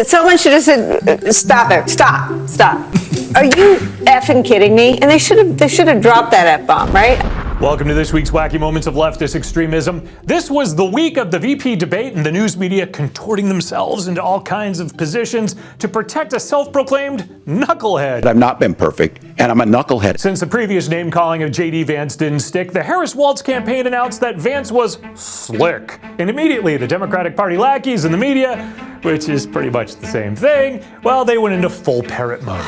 Someone should have said, stop it, stop. Are you effing kidding me? And they should have dropped that F-bomb, right? Welcome to this week's Wacky Moments of Leftist Extremism. This was the week of the VP debate and the news media contorting themselves into all kinds of positions to protect a self-proclaimed knucklehead. I've not been perfect, and I'm a knucklehead. Since the previous name-calling of J.D. Vance didn't stick, the Harris-Walz campaign announced that Vance was slick. And immediately, the Democratic Party lackeys and the media, which is pretty much the same thing, well, they went into full parrot mode.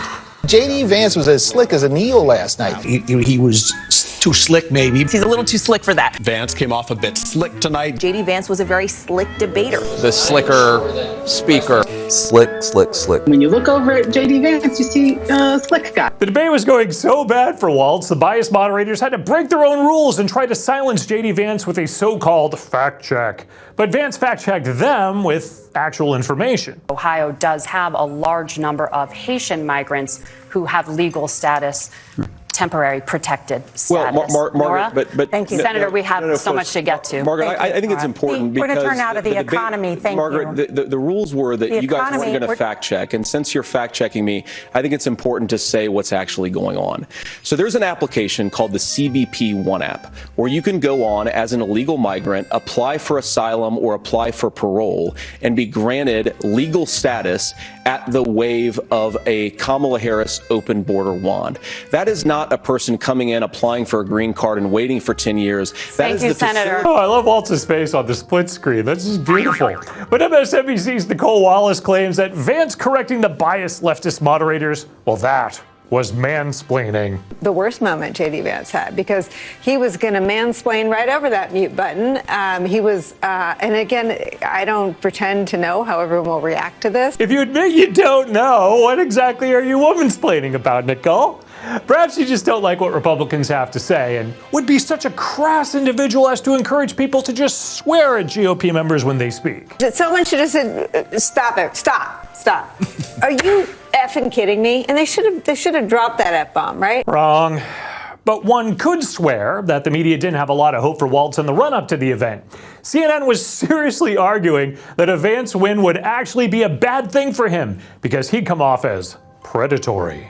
J.D. Vance was as slick as a Neo last night. He was too slick, maybe. He's a little too slick for that. Vance came off a bit slick tonight. J.D. Vance was a very slick debater. The slicker speaker. Slick, slick, slick. When you look over at J.D. Vance, you see a slick guy. The debate was going so bad for Walz, the biased moderators had to break their own rules and try to silence J.D. Vance with a so-called fact check. But Vance fact-checked them with actual information. Ohio does have a large number of Haitian migrants who have legal status, temporary protected status. Well, Margaret, but thank you, Senator. We have so much to get to. Margaret, I think it's important because we're going to turn out of the economy. Thank Margaret, you. The rules were that you guys weren't going to fact check, and since you're fact checking me, I think it's important to say what's actually going on. So there's an application called the CBP One app, where you can go on as an illegal migrant, apply for asylum or apply for parole, and be granted legal status at the wave of a Kamala Harris open border wand. That is not a person coming in, applying for a green card and waiting for 10 years. Thank you, Senator. Oh, I love Walz's face on the split screen. That's just beautiful. But MSNBC's Nicole Wallace claims that Vance correcting the biased leftist moderators, well, that was mansplaining. The worst moment J.D. Vance had, because he was going to mansplain right over that mute button. He was, and again, I don't pretend to know how everyone will react to this. If you admit you don't know, what exactly are you womansplaining about, Nicole? Perhaps you just don't like what Republicans have to say and would be such a crass individual as to encourage people to just swear at GOP members when they speak. Someone should have said, stop it, stop. Are you effing kidding me? And they should have dropped that F-bomb, right? Wrong. But one could swear that the media didn't have a lot of hope for Walz in the run-up to the event. CNN was seriously arguing that a Vance win would actually be a bad thing for him because he'd come off as predatory.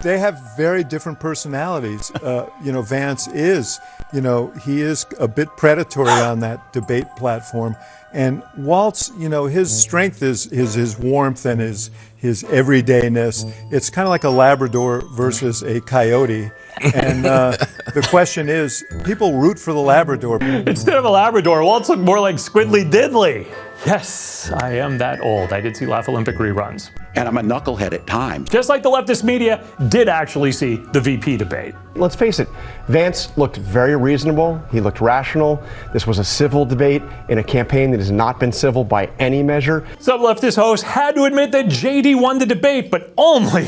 They have very different personalities. Vance is, he is a bit predatory on that debate platform. And Walz, his strength is his warmth and his everydayness. It's kind of like a Labrador versus a coyote. And the question is, people root for the Labrador. Instead of a Labrador, Walz looked more like Squidly Diddly. Yes, I am that old. I did see Laugh Olympic reruns. And I'm a knucklehead at times. Just like the leftist media did actually see the VP debate. Let's face it, Vance looked very reasonable. He looked rational. This was a civil debate in a campaign that has not been civil by any measure. Some leftist hosts had to admit that JD won the debate, but only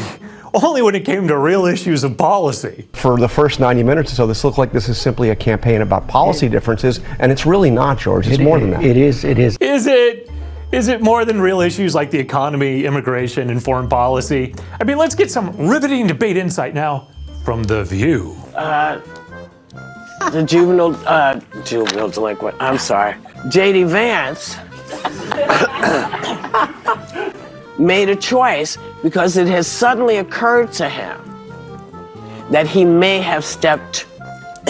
when it came to real issues of policy. For the first 90 minutes or so, this looked like this is simply a campaign about policy differences, and it's really not, George. It's more than that. It is. Is it more than real issues like the economy, immigration, and foreign policy? I mean, let's get some riveting debate insight now from The View. The juvenile delinquent, I'm sorry, J.D. Vance made a choice because it has suddenly occurred to him that he may have stepped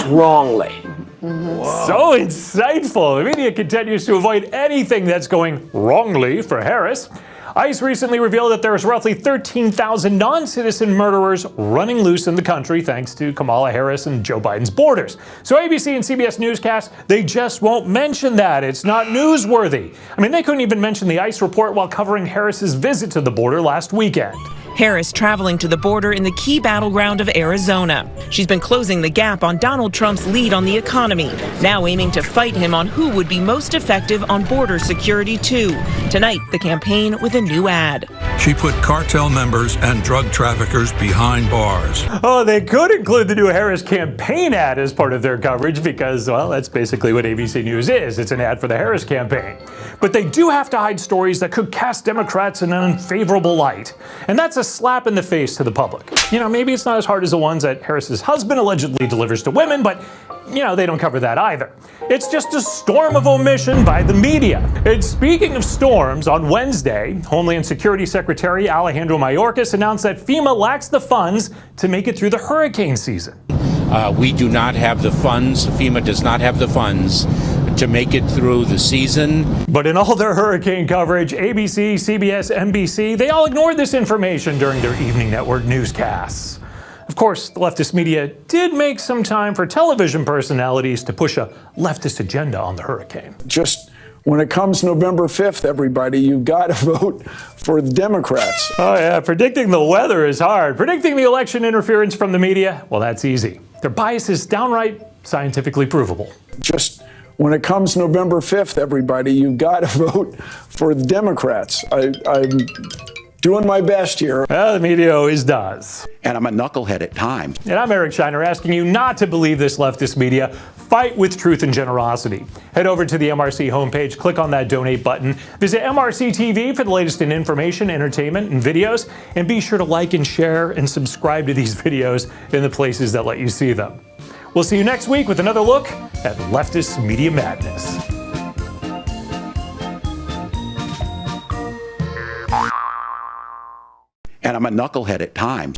wrongly. So insightful. The media continues to avoid anything that's going wrongly for Harris. ICE recently revealed that there's roughly 13,000 non-citizen murderers running loose in the country thanks to Kamala Harris and Joe Biden's borders. So ABC and CBS newscasts, they just won't mention that. It's not newsworthy. I mean, they couldn't even mention the ICE report while covering Harris's visit to the border last weekend. Harris traveling to the border in the key battleground of Arizona. She's been closing the gap on Donald Trump's lead on the economy, now aiming to fight him on who would be most effective on border security too. Tonight, the campaign with a new ad. She put cartel members and drug traffickers behind bars. Oh, they could include the new Harris campaign ad as part of their coverage because, well, that's basically what ABC News is. It's an ad for the Harris campaign. But they do have to hide stories that could cast Democrats in an unfavorable light. And that's slap in the face to the public. You know, maybe it's not as hard as the ones that Harris's husband allegedly delivers to women, but you know, they don't cover that either. It's just a storm of omission by the media. And speaking of storms, on Wednesday, Homeland Security Secretary Alejandro Mayorkas announced that FEMA lacks the funds to make it through the hurricane season. We do not have the funds, FEMA does not have the funds to make it through the season. But in all their hurricane coverage, ABC, CBS, NBC, they all ignored this information during their evening network newscasts. Of course, the leftist media did make some time for television personalities to push a leftist agenda on the hurricane. Just when it comes November 5th, everybody, you got to vote for the Democrats. Oh yeah, predicting the weather is hard. Predicting the election interference from the media, well, that's easy. Their bias is downright scientifically provable. Just when it comes November 5th, everybody, you got to vote for the Democrats. I'm doing my best here. Well, the media always does. And I'm a knucklehead at times. And I'm Eric Shiner, asking you not to believe this leftist media. Fight with truth and generosity. Head over to the MRC homepage, click on that donate button. Visit MRC-TV for the latest in information, entertainment, and videos. And be sure to like and share and subscribe to these videos in the places that let you see them. We'll see you next week with another look at leftist media madness. And I'm a knucklehead at times.